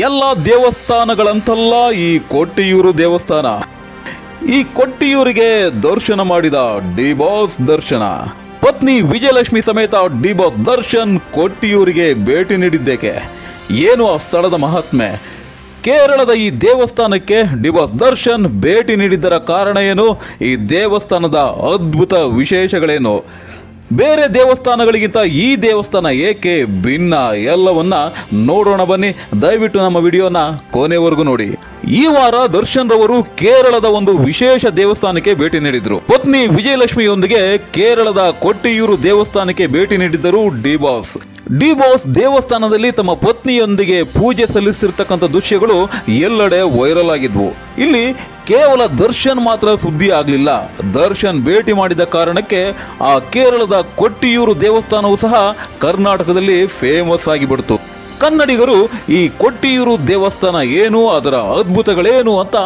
ಎಲ್ಲ ದೇವಸ್ಥಾನಗಳಂತಲ್ಲ ಈ ಕೊಟ್ಟಿಯೂರು ದೇವಸ್ಥಾನ. ಈ ಕೊಟ್ಟಿಯೂರಿಗೆ ದರ್ಶನ ಮಾಡಿದ ಡಿ ಬಾಸ್ ದರ್ಶನ. ಪತ್ನಿ ವಿಜಯಲಕ್ಷ್ಮಿ ಸಮೇತ ಡಿ ಬಾಸ್ ದರ್ಶನ್ ಕೊಟ್ಟಿಯೂರಿಗೆ ಭೇಟಿ ನೀಡಿದ್ದೇಕೆ? ಏನು ಆ ಸ್ಥಳದ ಮಹಾತ್ಮೆ? ಕೇರಳದ ಈ ದೇವಸ್ಥಾನಕ್ಕೆ ಡಿ ಬಾಸ್ ದರ್ಶನ್ ಭೇಟಿ ನೀಡಿದ್ದರ ಕಾರಣ ಏನು? ಈ ದೇವಸ್ಥಾನದ ಅದ್ಭುತ ವಿಶೇಷಗಳೇನು? ಬೇರೆ ದೇವಸ್ಥಾನಗಳಿಗಿಂತ ಈ ದೇವಸ್ಥಾನ ಏಕೆ ಭಿನ್ನ? ಎಲ್ಲವನ್ನ ನೋಡೋಣ ಬನ್ನಿ. ದಯವಿಟ್ಟು ನಮ್ಮ ವಿಡಿಯೋನ ಕೊನೆವರೆಗೂ ನೋಡಿ. ಈ ವಾರ ದರ್ಶನ್ ರವರು ಕೇರಳದ ಒಂದು ವಿಶೇಷ ದೇವಸ್ಥಾನಕ್ಕೆ ಭೇಟಿ ನೀಡಿದ್ರು. ಪತ್ನಿ ವಿಜಯಲಕ್ಷ್ಮಿಯೊಂದಿಗೆ ಕೇರಳದ ಕೊಟ್ಟಿಯೂರು ದೇವಸ್ಥಾನಕ್ಕೆ ಭೇಟಿ ನೀಡಿದ್ದರು ಡಿ ಬಾಸ್. ಡಿ ಬಾಸ್ ದೇವಸ್ಥಾನದಲ್ಲಿ ತಮ್ಮ ಪತ್ನಿಯೊಂದಿಗೆ ಪೂಜೆ ಸಲ್ಲಿಸಿರ್ತಕ್ಕಂಥ ದೃಶ್ಯಗಳು ಎಲ್ಲೆಡೆ ವೈರಲ್ ಆಗಿದ್ವು. ಇಲ್ಲಿ ಕೇವಲ ದರ್ಶನ್ ಮಾತ್ರ ಸುದ್ದಿ ಆಗಲಿಲ್ಲ. ದರ್ಶನ್ ಭೇಟಿ ಮಾಡಿದ ಕಾರಣಕ್ಕೆ ಆ ಕೇರಳದ ಕೊಟ್ಟಿಯೂರು ದೇವಸ್ಥಾನವೂ ಸಹ ಕರ್ನಾಟಕದಲ್ಲಿ ಫೇಮಸ್ ಆಗಿಬಿಡ್ತು. ಕನ್ನಡಿಗರು ಈ ಕೊಟ್ಟಿಯೂರು ದೇವಸ್ಥಾನ ಏನು, ಅದರ ಅದ್ಭುತಗಳೇನು ಅಂತ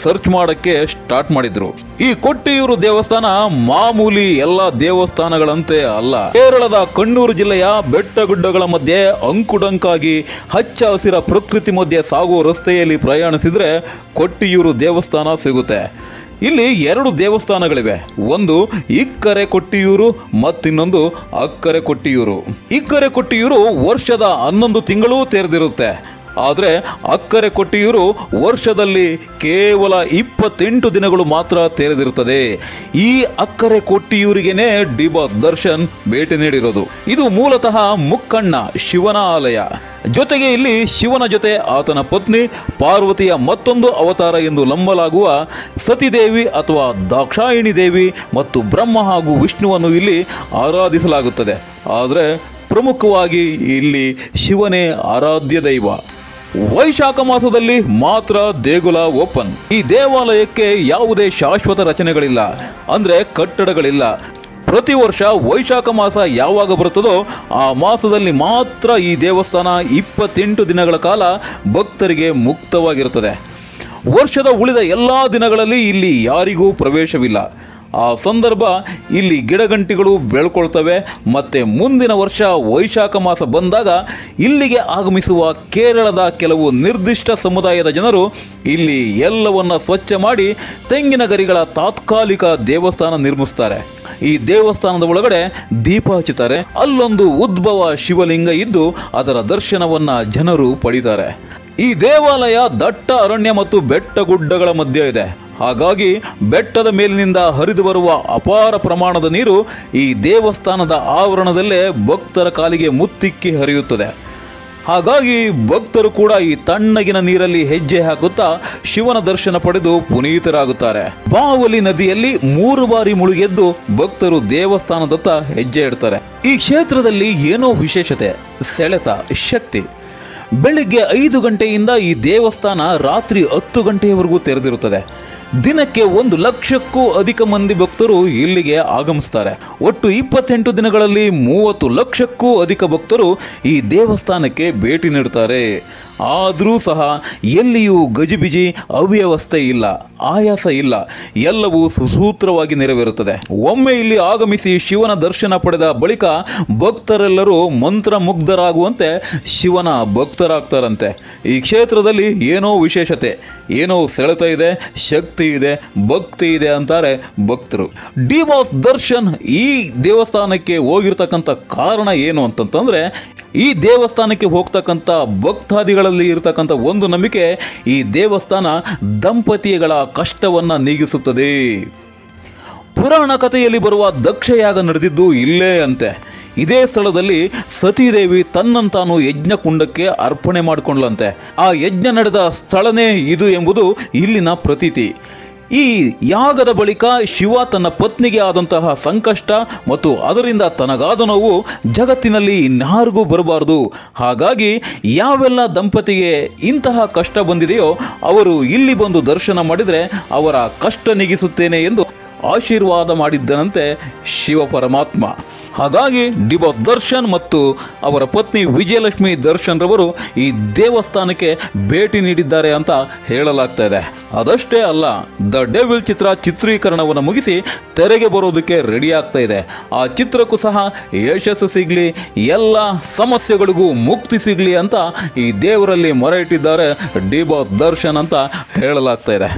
ಸರ್ಚ್ ಮಾಡಕ್ಕೆ ಸ್ಟಾರ್ಟ್ ಮಾಡಿದ್ರು. ಈ ಕೊಟ್ಟಿಯೂರು ದೇವಸ್ಥಾನ ಮಾಮೂಲಿ ಎಲ್ಲ ದೇವಸ್ಥಾನಗಳಂತೆ ಅಲ್ಲ. ಕೇರಳದ ಕಣ್ಣೂರು ಜಿಲ್ಲೆಯ ಬೆಟ್ಟಗುಡ್ಡಗಳ ಮಧ್ಯೆ ಅಂಕುಡೊಂಕಾಗಿ ಹಚ್ಚ ಹಸಿರ ಪ್ರಕೃತಿ ಮಧ್ಯೆ ಸಾಗುವ ರಸ್ತೆಯಲ್ಲಿ ಪ್ರಯಾಣಿಸಿದ್ರೆ ಕೊಟ್ಟಿಯೂರು ದೇವಸ್ಥಾನ ಸಿಗುತ್ತೆ. ಇಲ್ಲಿ 2 ದೇವಸ್ಥಾನಗಳಿವೆ. ಒಂದು ಇಕ್ಕರೆ ಕೊಟ್ಟಿಯೂರು ಮತ್ತಿನ್ನೊಂದು ಅಕ್ಕರೆ ಕೊಟ್ಟಿಯೂರು. ಇಕ್ಕರೆ ಕೊಟ್ಟಿಯೂರು ವರ್ಷದ 11 ತಿಂಗಳು ತೆರೆದಿರುತ್ತೆ. ಆದರೆ ಅಕ್ಕರೆ ಕೊಟ್ಟಿಯೂರು ವರ್ಷದಲ್ಲಿ ಕೇವಲ 28 ದಿನಗಳು ಮಾತ್ರ ತೆರೆದಿರುತ್ತದೆ. ಈ ಅಕ್ಕರೆ ಕೊಟ್ಟಿಯೂರಿಗೆನೆ ಡಿ ಬಾಸ್ ದರ್ಶನ್ ಭೇಟಿ ನೀಡಿರೋದು. ಇದು ಮೂಲತಃ ಮುಕ್ಕಣ್ಣ ಶಿವನ ಆಲಯ. ಜೊತೆಗೆ ಇಲ್ಲಿ ಶಿವನ ಜೊತೆ ಆತನ ಪತ್ನಿ ಪಾರ್ವತಿಯ ಮತ್ತೊಂದು ಅವತಾರ ಎಂದು ನಂಬಲಾಗುವ ಸತಿದೇವಿ ಅಥವಾ ದಾಕ್ಷಾಯಿಣಿ ದೇವಿ ಮತ್ತು ಬ್ರಹ್ಮ ಹಾಗೂ ವಿಷ್ಣುವನ್ನು ಇಲ್ಲಿ ಆರಾಧಿಸಲಾಗುತ್ತದೆ. ಆದರೆ ಪ್ರಮುಖವಾಗಿ ಇಲ್ಲಿ ಶಿವನೇ ಆರಾಧ್ಯ ದೈವ. ವೈಶಾಖ ಮಾಸದಲ್ಲಿ ಮಾತ್ರ ದೇಗುಲ ಓಪನ್. ಈ ದೇವಾಲಯಕ್ಕೆ ಯಾವುದೇ ಶಾಶ್ವತ ರಚನೆಗಳಿಲ್ಲ, ಅಂದ್ರೆ ಕಟ್ಟಡಗಳಿಲ್ಲ. ಪ್ರತಿ ವರ್ಷ ವೈಶಾಖ ಮಾಸ ಯಾವಾಗ ಬರುತ್ತದೋ ಆ ಮಾಸದಲ್ಲಿ ಮಾತ್ರ ಈ ದೇವಸ್ಥಾನ 28 ದಿನಗಳ ಕಾಲ ಭಕ್ತರಿಗೆ ಮುಕ್ತವಾಗಿರುತ್ತದೆ. ವರ್ಷದ ಉಳಿದ ಎಲ್ಲ ದಿನಗಳಲ್ಲಿ ಇಲ್ಲಿ ಯಾರಿಗೂ ಪ್ರವೇಶವಿಲ್ಲ. ಆ ಸಂದರ್ಭ ಇಲ್ಲಿ ಗಿಡಗಂಟಿಗಳು ಬೆಳ್ಕೊಳ್ತವೆ. ಮತ್ತು ಮುಂದಿನ ವರ್ಷ ವೈಶಾಖ ಮಾಸ ಬಂದಾಗ ಇಲ್ಲಿಗೆ ಆಗಮಿಸುವ ಕೇರಳದ ಕೆಲವು ನಿರ್ದಿಷ್ಟ ಸಮುದಾಯದ ಜನರು ಇಲ್ಲಿ ಎಲ್ಲವನ್ನ ಸ್ವಚ್ಛ ಮಾಡಿ ತೆಂಗಿನ ಗರಿಗಳ ತಾತ್ಕಾಲಿಕ ದೇವಸ್ಥಾನ ನಿರ್ಮಿಸ್ತಾರೆ. ಈ ದೇವಸ್ಥಾನದ ಒಳಗಡೆ ದೀಪ ಹಚ್ಚುತ್ತಾರೆ. ಅಲ್ಲೊಂದು ಉದ್ಭವ ಶಿವಲಿಂಗ ಇದ್ದು ಅದರ ದರ್ಶನವನ್ನ ಜನರು ಪಡಿತಾರೆ. ಈ ದೇವಾಲಯ ದಟ್ಟ ಅರಣ್ಯ ಮತ್ತು ಬೆಟ್ಟಗುಡ್ಡಗಳ ಮಧ್ಯೆ ಇದೆ. ಹಾಗಾಗಿ ಬೆಟ್ಟದ ಮೇಲಿನಿಂದ ಹರಿದು ಬರುವ ಅಪಾರ ಪ್ರಮಾಣದ ನೀರು ಈ ದೇವಸ್ಥಾನದ ಆವರಣದಲ್ಲೇ ಭಕ್ತರ ಕಾಲಿಗೆ ಮುತ್ತಿಕ್ಕಿ ಹರಿಯುತ್ತದೆ. ಹಾಗಾಗಿ ಭಕ್ತರು ಕೂಡ ಈ ತಣ್ಣಗಿನ ನೀರಲ್ಲಿ ಹೆಜ್ಜೆ ಹಾಕುತ್ತಾ ಶಿವನ ದರ್ಶನ ಪಡೆದು ಪುನೀತರಾಗುತ್ತಾರೆ. ಬಾವಲಿ ನದಿಯಲ್ಲಿ 3 ಬಾರಿ ಮುಳುಗೆದ್ದು ಭಕ್ತರು ದೇವಸ್ಥಾನದತ್ತ ಹೆಜ್ಜೆ ಇಡ್ತಾರೆ. ಈ ಕ್ಷೇತ್ರದಲ್ಲಿ ಏನೋ ವಿಶೇಷತೆ, ಸೆಳೆತ, ಶಕ್ತಿ. ಬೆಳಿಗ್ಗೆ 5 ಗಂಟೆಯಿಂದ ಈ ದೇವಸ್ಥಾನ ರಾತ್ರಿ 10 ಗಂಟೆಯವರೆಗೂ ತೆರೆದಿರುತ್ತದೆ. ದಿನಕ್ಕೆ 1 ಲಕ್ಷಕ್ಕೂ ಅಧಿಕ ಮಂದಿ ಭಕ್ತರು ಇಲ್ಲಿಗೆ ಆಗಮಿಸ್ತಾರೆ. ಒಟ್ಟು 28 ದಿನಗಳಲ್ಲಿ 30 ಲಕ್ಷಕ್ಕೂ ಅಧಿಕ ಭಕ್ತರು ಈ ದೇವಸ್ಥಾನಕ್ಕೆ ಭೇಟಿ ನೀಡುತ್ತಾರೆ. ಆದರೂ ಸಹ ಎಲ್ಲಿಯೂ ಗಜಿಬಿಜಿ, ಅವ್ಯವಸ್ಥೆ ಇಲ್ಲ, ಆಯಾಸ ಇಲ್ಲ. ಎಲ್ಲವೂ ಸುಸೂತ್ರವಾಗಿ ನೆರವೇರುತ್ತದೆ. ಒಮ್ಮೆ ಇಲ್ಲಿ ಆಗಮಿಸಿ ಶಿವನ ದರ್ಶನ ಪಡೆದ ಬಳಿಕ ಭಕ್ತರೆಲ್ಲರೂ ಮಂತ್ರಮುಗ್ಧರಾಗುವಂತೆ ಶಿವನ ಭಕ್ತರಾಗ್ತಾರಂತೆ. ಈ ಕ್ಷೇತ್ರದಲ್ಲಿ ಏನೋ ವಿಶೇಷತೆ, ಏನೋ ಸೆಳೆತ ಇದೆ, ಶಕ್ತಿ ಇದೆ, ಭಕ್ತಿ ಇದೆ ಅಂತಾರೆ ಭಕ್ತರು. ಡಿ ಬಾಸ್ ದರ್ಶನ್ ಈ ದೇವಸ್ಥಾನಕ್ಕೆ ಹೋಗಿರ್ತಕ್ಕಂಥ ಕಾರಣ ಏನು ಅಂತಂತಂದ್ರೆ, ಈ ದೇವಸ್ಥಾನಕ್ಕೆ ಹೋಗ್ತಕ್ಕಂಥ ಭಕ್ತಾದಿಗಳಲ್ಲಿ ಇರತಕ್ಕಂಥ ಒಂದು ನಂಬಿಕೆ, ಈ ದೇವಸ್ಥಾನ ದಂಪತಿಗಳ ಕಷ್ಟವನ್ನ ನೀಗಿಸುತ್ತದೆ. ಪುರಾಣ ಕಥೆಯಲ್ಲಿ ಬರುವ ದಕ್ಷಯಾಗ ನಡೆದಿದ್ದು ಇಲ್ಲೇ ಅಂತೆ. ಇದೇ ಸ್ಥಳದಲ್ಲಿ ಸತೀದೇವಿ ತನ್ನಂತಾನು ಯಜ್ಞ ಕುಂಡಕ್ಕೆ ಅರ್ಪಣೆ ಮಾಡಿಕೊಂಡ್ಲಂತೆ. ಆ ಯಜ್ಞ ನಡೆದ ಸ್ಥಳನೇ ಇದು ಎಂಬುದು ಇಲ್ಲಿನ ಪ್ರತೀತಿ. ಈ ಯಾಗದ ಬಳಿಕ ಶಿವ ತನ್ನ ಪತ್ನಿಗೆ ಆದಂತಹ ಸಂಕಷ್ಟ ಮತ್ತು ಅದರಿಂದ ತನಗಾದ ನೋವು ಜಗತ್ತಿನಲ್ಲಿ ಇನ್ಯಾರಿಗೂ ಬರಬಾರದು. ಹಾಗಾಗಿ ಯಾವೆಲ್ಲ ದಂಪತಿಗೆ ಇಂತಹ ಕಷ್ಟ ಬಂದಿದೆಯೋ ಅವರು ಇಲ್ಲಿ ಬಂದು ದರ್ಶನ ಮಾಡಿದರೆ ಅವರ ಕಷ್ಟ ನೀಗಿಸುತ್ತೇನೆ ಎಂದು ಆಶೀರ್ವಾದ ಮಾಡಿದ್ದನಂತೆ ಶಿವ ಪರಮಾತ್ಮ. ಹಾಗಾಗಿ ಡಿ ಬಾಸ್ ದರ್ಶನ್ ಮತ್ತು ಅವರ ಪತ್ನಿ ವಿಜಯಲಕ್ಷ್ಮಿ ದರ್ಶನ್ ರವರು ಈ ದೇವಸ್ಥಾನಕ್ಕೆ ಭೇಟಿ ನೀಡಿದ್ದಾರೆ ಅಂತ ಹೇಳಲಾಗ್ತಾ ಇದೆ. ಅದಷ್ಟೇ ಅಲ್ಲ, ದ ಡೆವಿಲ್ ಚಿತ್ರ ಚಿತ್ರೀಕರಣವನ್ನು ಮುಗಿಸಿ ತೆರೆಗೆ ಬರೋದಕ್ಕೆ ರೆಡಿ ಆಗ್ತಾ ಇದೆ. ಆ ಚಿತ್ರಕ್ಕೂ ಸಹ ಯಶಸ್ಸು ಸಿಗಲಿ, ಎಲ್ಲ ಸಮಸ್ಯೆಗಳಿಗೂ ಮುಕ್ತಿ ಸಿಗಲಿ ಅಂತ ಈ ದೇವರಲ್ಲಿ ಮೊರೆ ಇಟ್ಟಿದ್ದಾರೆ ಡಿ ಬಾಸ್ ದರ್ಶನ್ ಅಂತ ಹೇಳಲಾಗ್ತಾ ಇದೆ.